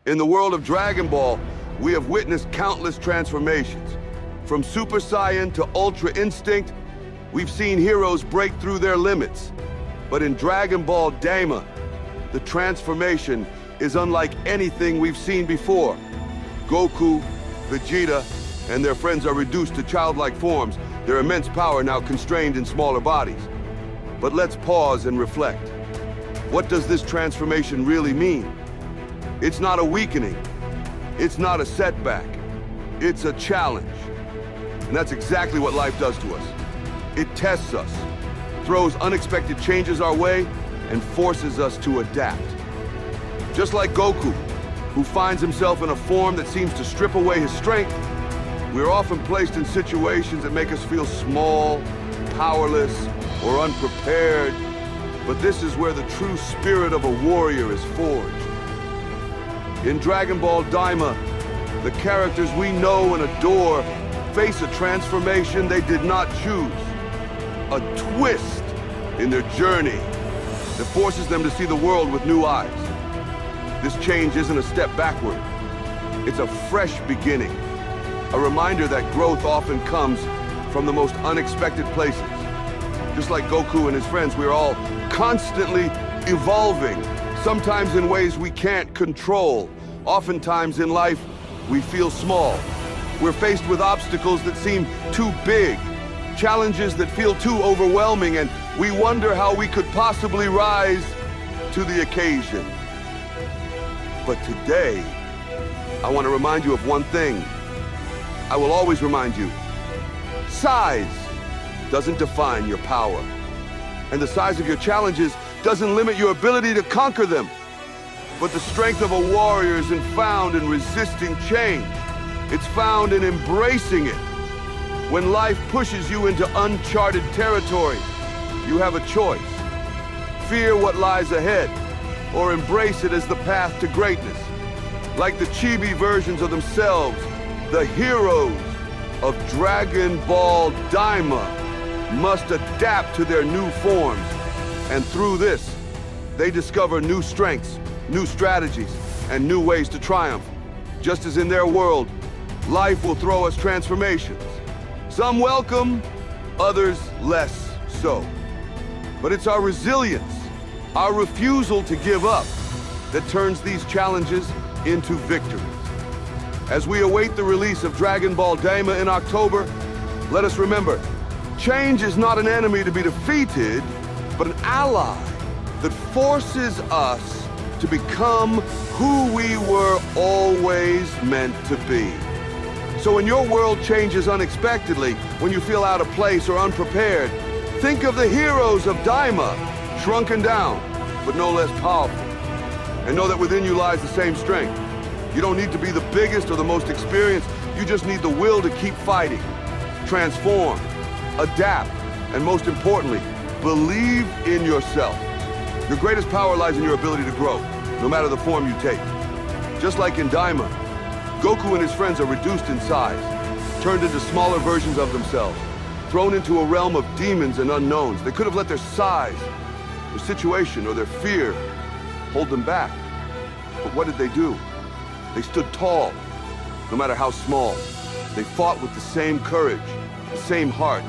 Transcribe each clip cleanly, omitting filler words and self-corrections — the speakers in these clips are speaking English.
In the world of Dragon Ball, we have witnessed countless transformations. From Super Saiyan to Ultra Instinct, we've seen heroes break through their limits. But in Dragon Ball Daima, the transformation is unlike anything we've seen before. Goku, Vegeta, and their friends are reduced to childlike forms, their immense power now constrained in smaller bodies. But let's pause and reflect. What does this transformation really mean? It's not a weakening. It's not a setback. It's a challenge. And that's exactly what life does to us. It tests us, throws unexpected changes our way, and forces us to adapt. Just like Goku, who finds himself in a form that seems to strip away his strength, we're often placed in situations that make us feel small, powerless, or unprepared. But this is where the true spirit of a warrior is forged. In Dragon Ball Daima, the characters we know and adore face a transformation they did not choose. A twist in their journey that forces them to see the world with new eyes. This change isn't a step backward. It's a fresh beginning. A reminder that growth often comes from the most unexpected places. Just like Goku and his friends, we're all constantly evolving, sometimes in ways we can't control. Oftentimes in life, we feel small. We're faced with obstacles that seem too big, challenges that feel too overwhelming, and we wonder how we could possibly rise to the occasion. But today, I want to remind you of one thing. I will always remind you, size doesn't define your power. And the size of your challenges doesn't limit your ability to conquer them. But the strength of a warrior isn't found in resisting change. It's found in embracing it. When life pushes you into uncharted territory, you have a choice. Fear what lies ahead, or embrace it as the path to greatness. Like the chibi versions of themselves, the heroes of Dragon Ball Daima must adapt to their new forms. And through this, they discover new strengths, new strategies, and new ways to triumph. Just as in their world, life will throw us transformations. Some welcome, others less so. But it's our resilience, our refusal to give up, that turns these challenges into victories. As we await the release of Dragon Ball Daima in October, let us remember, change is not an enemy to be defeated, but an ally that forces us to become who we were always meant to be. So when your world changes unexpectedly, when you feel out of place or unprepared, think of the heroes of Daima, shrunken down, but no less powerful. And know that within you lies the same strength. You don't need to be the biggest or the most experienced, you just need the will to keep fighting, transform, adapt, and most importantly, believe in yourself. Your greatest power lies in your ability to grow, no matter the form you take. Just like in Daima, Goku and his friends are reduced in size, turned into smaller versions of themselves, thrown into a realm of demons and unknowns. They could have let their size, their situation, or their fear hold them back. But what did they do? They stood tall, no matter how small. They fought with the same courage, the same heart,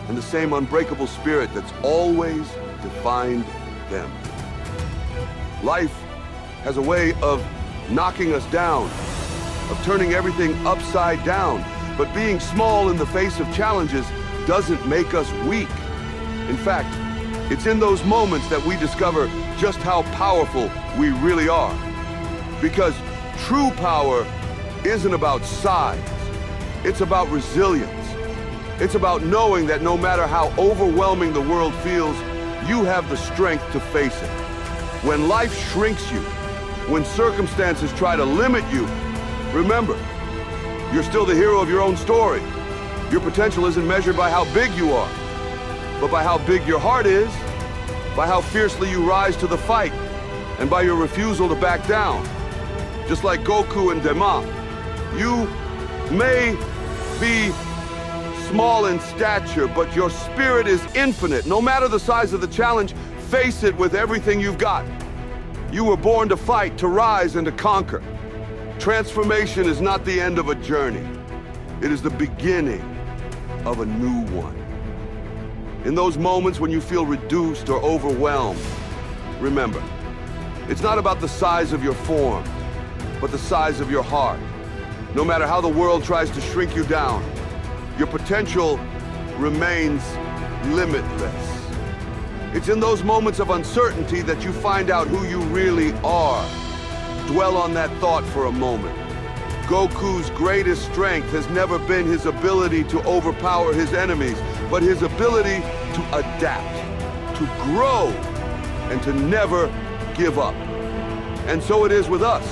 and the same unbreakable spirit that's always defined them. Life has a way of knocking us down, of turning everything upside down. But being small in the face of challenges doesn't make us weak. In fact, it's in those moments that we discover just how powerful we really are. Because true power isn't about size. It's about resilience. It's about knowing that no matter how overwhelming the world feels, you have the strength to face it. When life shrinks you, when circumstances try to limit you, remember, you're still the hero of your own story. Your potential isn't measured by how big you are, but by how big your heart is, by how fiercely you rise to the fight, and by your refusal to back down. Just like Goku and Daima, you may be small in stature, but your spirit is infinite. No matter the size of the challenge, face it with everything you've got. You were born to fight, to rise, and to conquer. Transformation is not the end of a journey. It is the beginning of a new one. In those moments when you feel reduced or overwhelmed, remember, it's not about the size of your form, but the size of your heart. No matter how the world tries to shrink you down, your potential remains limitless. It's in those moments of uncertainty that you find out who you really are. Dwell on that thought for a moment. Goku's greatest strength has never been his ability to overpower his enemies, but his ability to adapt, to grow, and to never give up. And so it is with us.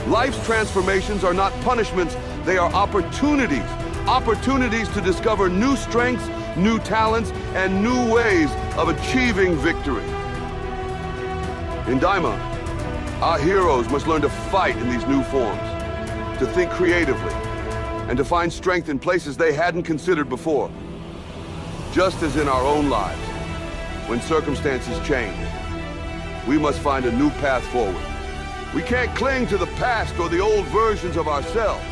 Life's transformations are not punishments, they are opportunities. Opportunities to discover new strengths, new talents, and new ways of achieving victory. In Daima, our heroes must learn to fight in these new forms, to think creatively, and to find strength in places they hadn't considered before. Just as in our own lives, when circumstances change, we must find a new path forward. We can't cling to the past or the old versions of ourselves.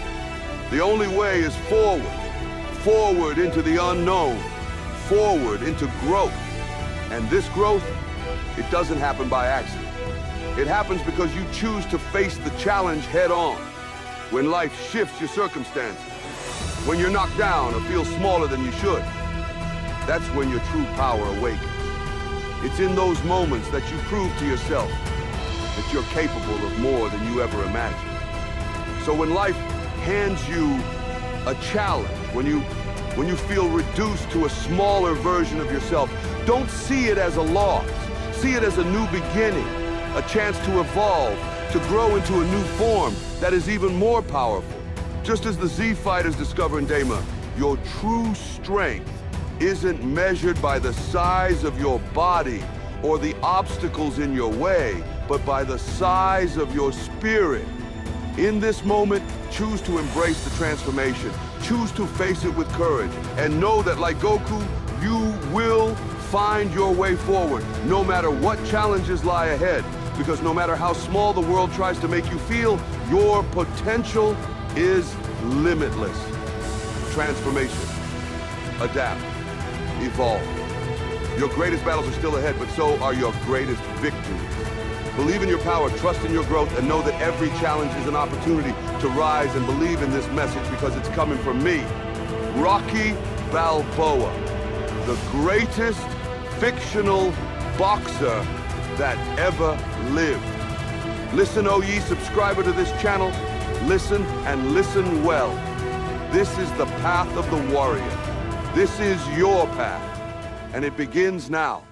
The only way is forward. Forward into the unknown. Forward into growth. And this growth, it doesn't happen by accident. It happens because you choose to face the challenge head on. When life shifts your circumstances. When you're knocked down or feel smaller than you should. That's when your true power awakens. It's in those moments that you prove to yourself that you're capable of more than you ever imagined. So when life hands you a challenge, when you feel reduced to a smaller version of yourself, don't see it as a loss. See it as a new beginning, a chance to evolve, to grow into a new form that is even more powerful. Just as the Z fighters discover in Daima, your true strength isn't measured by the size of your body or the obstacles in your way, but by the size of your spirit. In this moment, choose to embrace the transformation. Choose to face it with courage. And know that like Goku, you will find your way forward, no matter what challenges lie ahead. Because no matter how small the world tries to make you feel, your potential is limitless. Transformation. Adapt. Evolve. Your greatest battles are still ahead, but so are your greatest victories. Believe in your power, trust in your growth, and know that every challenge is an opportunity to rise and believe in this message because it's coming from me, Rocky Balboa, the greatest fictional boxer that ever lived. Listen, O ye subscriber to this channel, listen and listen well. This is the path of the warrior. This is your path, and it begins now.